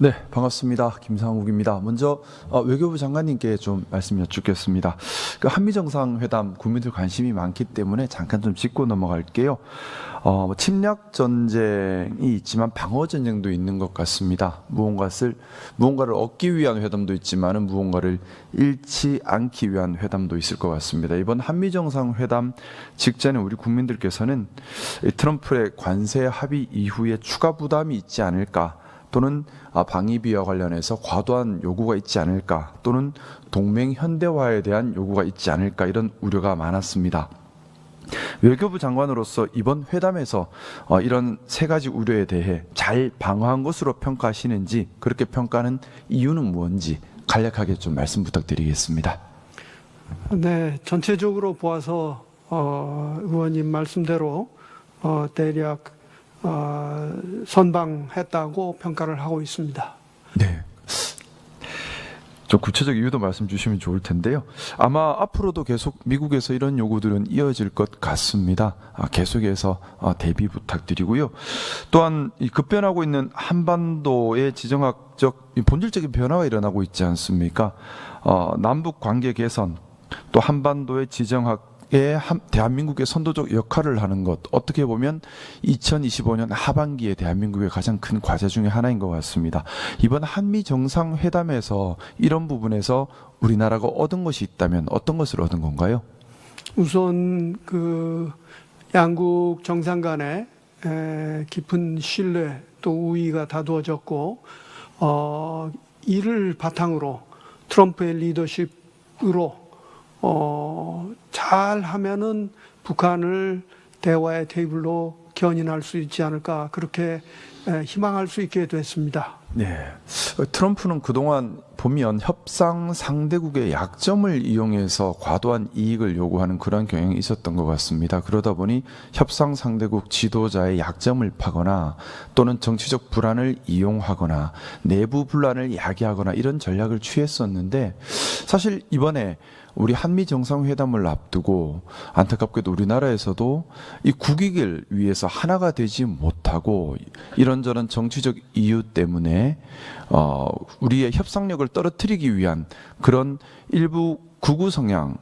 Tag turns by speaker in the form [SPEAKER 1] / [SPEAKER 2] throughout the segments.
[SPEAKER 1] 네, 반갑습니다. 김상욱입니다. 먼저 외교부 장관님께 좀 말씀 여쭙겠습니다. 그 한미 정상회담 국민들 관심이 많기 때문에 잠깐 좀 짚고 넘어갈게요. 침략 전쟁이 있지만 방어 전쟁도 있는 것 같습니다. 무언가를 얻기 위한 회담도 있지만은 무언가를 잃지 않기 위한 회담도 있을 것 같습니다. 이번 한미 정상회담 직전에 우리 국민들께서는 이 트럼프의 관세 합의 이후에 추가 부담이 있지 않을까, 또는 방위비와 관련해서 과도한 요구가 있지 않을까, 또는 동맹 현대화에 대한 요구가 있지 않을까, 이런 우려가 많았습니다. 외교부 장관으로서 이번 회담에서 이런 세 가지 우려에 대해 잘 방어한 것으로 평가하시는지, 그렇게 평가하는 이유는 무엇인지 간략하게 좀 말씀 부탁드리겠습니다.
[SPEAKER 2] 네, 전체적으로 보아서 의원님 말씀대로 대략 선방했다고 평가를 하고 있습니다.
[SPEAKER 1] 네. 좀 구체적 이유도 말씀 주시면 좋을 텐데요. 아마 앞으로도 계속 미국에서 이런 요구들은 이어질 것 같습니다. 계속해서 대비 부탁드리고요. 또한 이 급변하고 있는 한반도의 지정학적 본질적인 변화가 일어나고 있지 않습니까? 남북 관계 개선, 또 한반도의 지정학 대한민국의 선도적 역할을 하는 것, 어떻게 보면 2025년 하반기에 대한민국의 가장 큰 과제 중에 하나인 것 같습니다. 이번 한미 정상회담에서 이런 부분에서 우리나라가 얻은 것이 있다면 어떤 것을 얻은 건가요?
[SPEAKER 2] 우선 그 양국 정상 간에 깊은 신뢰 또 우위가 다투어졌고, 이를 바탕으로 트럼프의 리더십으로 잘 하면은 북한을 대화의 테이블로 견인할 수 있지 않을까, 그렇게 희망할 수 있게 됐습니다.
[SPEAKER 1] 네. 트럼프는 그동안 보면 협상 상대국의 약점을 이용해서 과도한 이익을 요구하는 그런 경향이 있었던 것 같습니다. 그러다 보니 협상 상대국 지도자의 약점을 파거나, 또는 정치적 불안을 이용하거나, 내부 분란을 야기하거나, 이런 전략을 취했었는데, 사실 이번에 우리 한미 정상회담을 앞두고 안타깝게도 우리나라에서도 이 국익을 위해서 하나가 되지 못하고 이런저런 정치적 이유 때문에 우리의 협상력을 떨어뜨리기 위한 그런 일부 극우 성향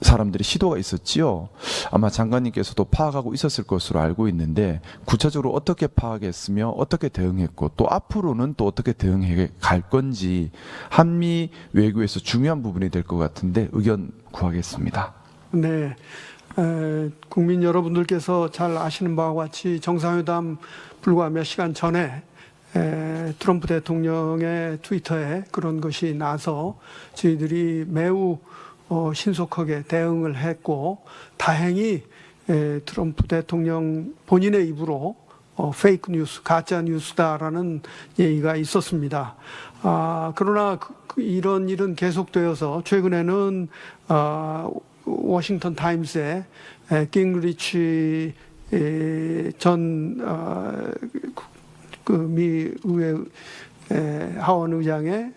[SPEAKER 1] 사람들이 시도가 있었지요. 아마 장관님께서도 파악하고 있었을 것으로 알고 있는데, 구체적으로 어떻게 파악했으며 어떻게 대응했고, 또 앞으로는 또 어떻게 대응해 갈 건지 한미 외교에서 중요한 부분이 될 것 같은데 의견 구하겠습니다.
[SPEAKER 2] 네, 국민 여러분들께서 잘 아시는 바와 같이 정상회담 불과 몇 시간 전에 트럼프 대통령의 트위터에 그런 것이 나서 저희들이 매우 신속하게 대응을 했고, 다행히 트럼프 대통령 본인의 입으로 페이크 뉴스, 가짜 뉴스다라는 얘기가 있었습니다. 그러나 이런 일은 계속되어서 최근에는 워싱턴 타임스에 깅리치 전 미 의회 하원 의장의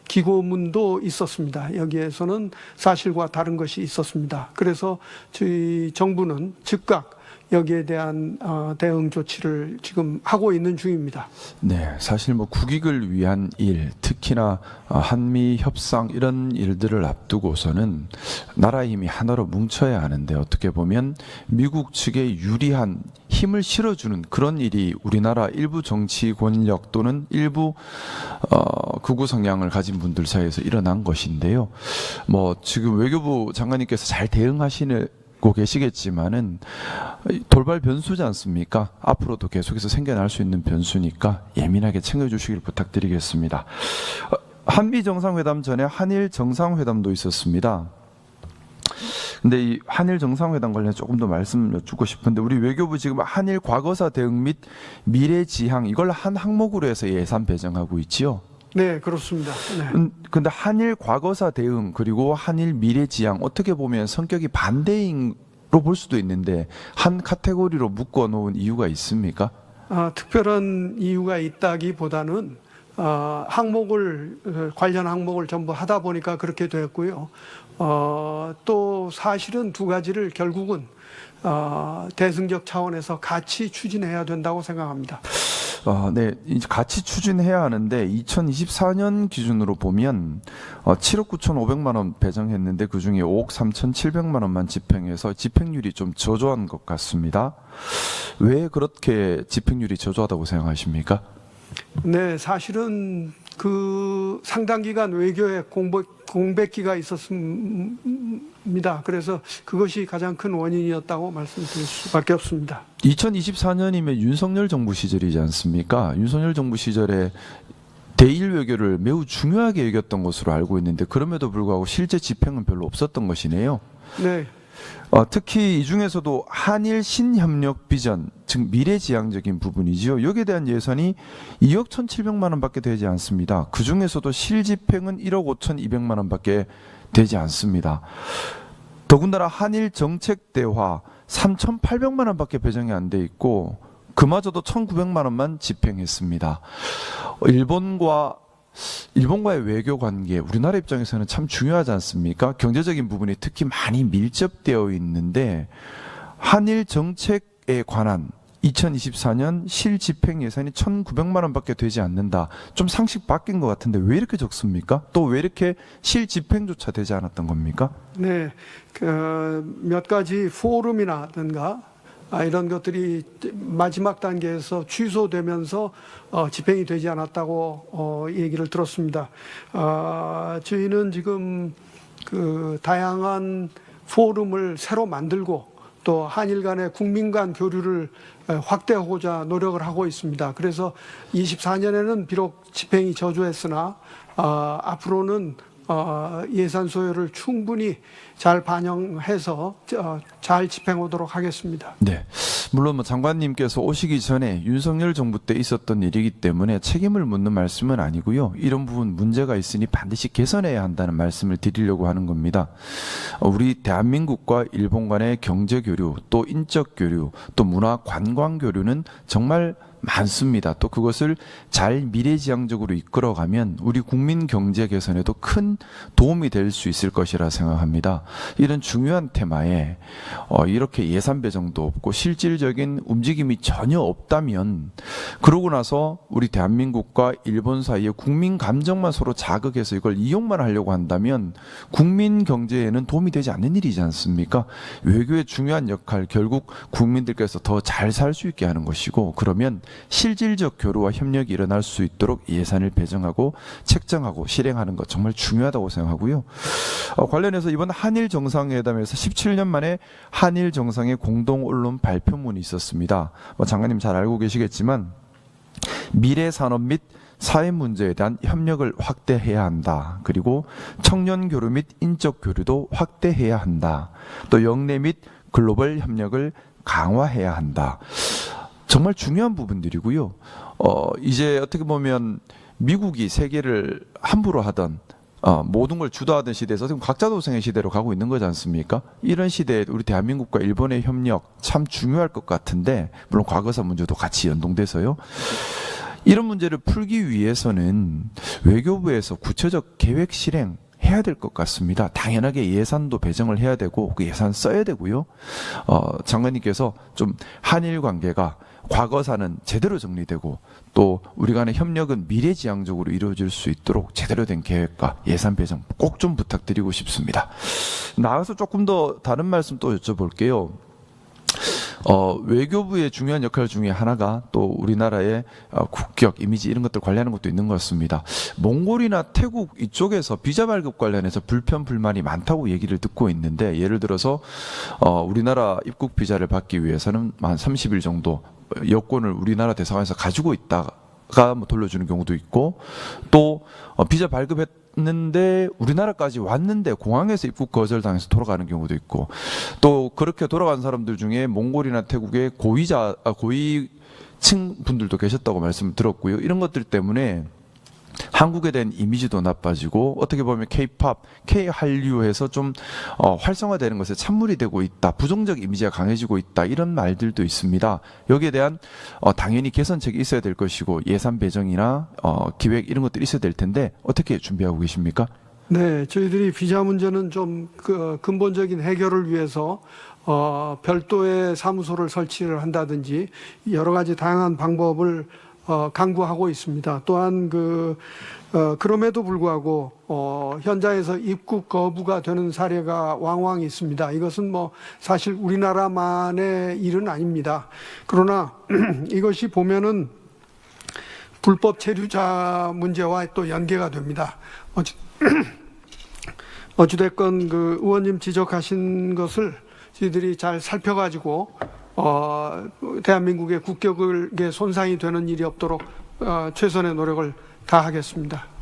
[SPEAKER 2] 기고문도 있었습니다. 여기에서는 사실과 다른 것이 있었습니다. 그래서 저희 정부는 즉각 여기에 대한 대응 조치를 지금 하고 있는 중입니다.
[SPEAKER 1] 네, 사실 국익을 위한 일, 특히나 한미 협상 이런 일들을 앞두고서는 나라의 힘이 하나로 뭉쳐야 하는데, 어떻게 보면 미국 측에 유리한 힘을 실어주는 그런 일이 우리나라 일부 정치 권력 또는 일부 극우 성향을 가진 분들 사이에서 일어난 것인데요. 지금 외교부 장관님께서 잘 대응하시고 계시겠지만은 돌발 변수지 않습니까? 앞으로도 계속해서 생겨날 수 있는 변수니까 예민하게 챙겨주시길 부탁드리겠습니다. 한미 정상회담 전에 한일 정상회담도 있었습니다. 근데 이 한일 정상회담 관련 조금 더 말씀 여쭙고 싶은데, 우리 외교부 지금 한일 과거사 대응 및 미래 지향, 이걸 한 항목으로 해서 예산 배정하고 있지요?
[SPEAKER 2] 네, 그렇습니다. 네.
[SPEAKER 1] 근데 한일 과거사 대응 그리고 한일 미래 지향, 어떻게 보면 성격이 반대로 볼 수도 있는데 한 카테고리로 묶어 놓은 이유가 있습니까?
[SPEAKER 2] 특별한 이유가 있다기보다는 관련 항목을 전부 하다 보니까 그렇게 됐고요. 또 사실은 두 가지를 결국은 대승적 차원에서 같이 추진해야 된다고 생각합니다.
[SPEAKER 1] 네, 이제 같이 추진해야 하는데 2024년 기준으로 보면 7억 9,500만 원 배정했는데 그 중에 5억 3,700만 원만 집행해서 집행률이 좀 저조한 것 같습니다. 왜 그렇게 집행률이 저조하다고 생각하십니까?
[SPEAKER 2] 네, 사실은 그 상당 기간 외교에 공백기가 있었습니다. 그래서 그것이 가장 큰 원인이었다고 말씀드릴 수밖에 없습니다.
[SPEAKER 1] 2024년이면 윤석열 정부 시절이지 않습니까? 윤석열 정부 시절에 대일 외교를 매우 중요하게 여겼던 것으로 알고 있는데 그럼에도 불구하고 실제 집행은 별로 없었던 것이네요.
[SPEAKER 2] 네,
[SPEAKER 1] 특히 이 중에서도 한일 신협력 비전, 즉 미래지향적인 부분이지요. 여기에 대한 예산이 2억 1,700만 원밖에 되지 않습니다. 그 중에서도 실집행은 1억 5,200만 원밖에 되지 않습니다. 더군다나 한일 정책 대화 3,800만 원밖에 배정이 안 돼 있고 그마저도 1,900만 원만 집행했습니다. 일본과의 외교 관계, 우리나라 입장에서는 참 중요하지 않습니까? 경제적인 부분이 특히 많이 밀접되어 있는데 한일 정책에 관한 2024년 실집행 예산이 1,900만 원밖에 되지 않는다. 좀 상식 바뀐 것 같은데 왜 이렇게 적습니까? 또 왜 이렇게 실집행조차 되지 않았던 겁니까?
[SPEAKER 2] 네, 몇 가지 포럼이라든가 이런 것들이 마지막 단계에서 취소되면서 집행이 되지 않았다고 얘기를 들었습니다. 저희는 지금 그 다양한 포럼을 새로 만들고 또 한일 간의 국민 간 교류를 확대하고자 노력을 하고 있습니다. 그래서 24년에는 비록 집행이 저조했으나 앞으로는 예산 소요를 충분히 잘 반영해서 잘 집행하도록 하겠습니다.
[SPEAKER 1] 네. 물론 장관님께서 오시기 전에 윤석열 정부 때 있었던 일이기 때문에 책임을 묻는 말씀은 아니고요. 이런 부분 문제가 있으니 반드시 개선해야 한다는 말씀을 드리려고 하는 겁니다. 우리 대한민국과 일본 간의 경제 교류, 또 인적 교류, 또 문화 관광 교류는 정말 많습니다. 또 그것을 잘 미래지향적으로 이끌어가면 우리 국민 경제 개선에도 큰 도움이 될 수 있을 것이라 생각합니다. 이런 중요한 테마에 이렇게 예산 배정도 없고 실질적인 움직임이 전혀 없다면 그러고 나서 우리 대한민국과 일본 사이의 국민 감정만 서로 자극해서 이걸 이용만 하려고 한다면 국민 경제에는 도움이 되지 않는 일이지 않습니까? 외교의 중요한 역할 결국 국민들께서 더 잘 살 수 있게 하는 것이고 그러면 실질적 교류와 협력이 일어날 수 있도록 예산을 배정하고 책정하고 실행하는 것 정말 중요하다고 생각하고요. 관련해서 이번 한일 정상회담에서 17년 만에 한일 정상의 공동 언론 발표문이 있었습니다. 장관님 잘 알고 계시겠지만 미래 산업 및 사회 문제에 대한 협력을 확대해야 한다. 그리고 청년 교류 및 인적 교류도 확대해야 한다. 또 영내 및 글로벌 협력을 강화해야 한다. 정말 중요한 부분들이고요. 이제 어떻게 보면 미국이 세계를 함부로 하던 모든 걸 주도하던 시대에서 지금 각자 도생의 시대로 가고 있는 거지 않습니까? 이런 시대에 우리 대한민국과 일본의 협력 참 중요할 것 같은데 물론 과거사 문제도 같이 연동돼서요. 이런 문제를 풀기 위해서는 외교부에서 구체적 계획 실행 해야 될 것 같습니다. 당연하게 예산도 배정을 해야 되고 그 예산 써야 되고요. 장관님께서 좀 한일 관계가 과거사는 제대로 정리되고 또 우리 간의 협력은 미래지향적으로 이루어질 수 있도록 제대로 된 계획과 예산 배정 꼭 좀 부탁드리고 싶습니다. 나가서 조금 더 다른 말씀 또 여쭤볼게요. 외교부의 중요한 역할 중에 하나가 또 우리나라의 국격, 이미지 이런 것들 관리하는 것도 있는 것 같습니다. 몽골이나 태국 이쪽에서 비자 발급 관련해서 불편, 불만이 많다고 얘기를 듣고 있는데 예를 들어서 우리나라 입국 비자를 받기 위해서는 한 30일 정도 여권을 우리나라 대사관에서 가지고 있다가 돌려주는 경우도 있고 또 비자 발급했는데 우리나라까지 왔는데 공항에서 입국 거절당해서 돌아가는 경우도 있고 또 그렇게 돌아간 사람들 중에 몽골이나 태국의 고위층 분들도 계셨다고 말씀을 들었고요. 이런 것들 때문에 한국에 대한 이미지도 나빠지고 어떻게 보면 K-팝, K-한류에서 좀 활성화되는 것에 찬물이 되고 있다. 부정적 이미지가 강해지고 있다. 이런 말들도 있습니다. 여기에 대한 당연히 개선책이 있어야 될 것이고 예산 배정이나 기획 이런 것들이 있어야 될 텐데 어떻게 준비하고 계십니까?
[SPEAKER 2] 네, 저희들이 비자 문제는 좀 근본적인 해결을 위해서 별도의 사무소를 설치를 한다든지 여러 가지 다양한 방법을 강구하고 있습니다. 또한 그럼에도 불구하고 현장에서 입국 거부가 되는 사례가 왕왕 있습니다. 이것은 뭐 사실 우리나라만의 일은 아닙니다. 그러나 이것이 보면은 불법 체류자 문제와 또 연계가 됩니다. 어찌됐건 의원님 지적하신 것을 저희들이 잘 살펴가지고 대한민국의 국격에 손상이 되는 일이 없도록 최선의 노력을 다하겠습니다.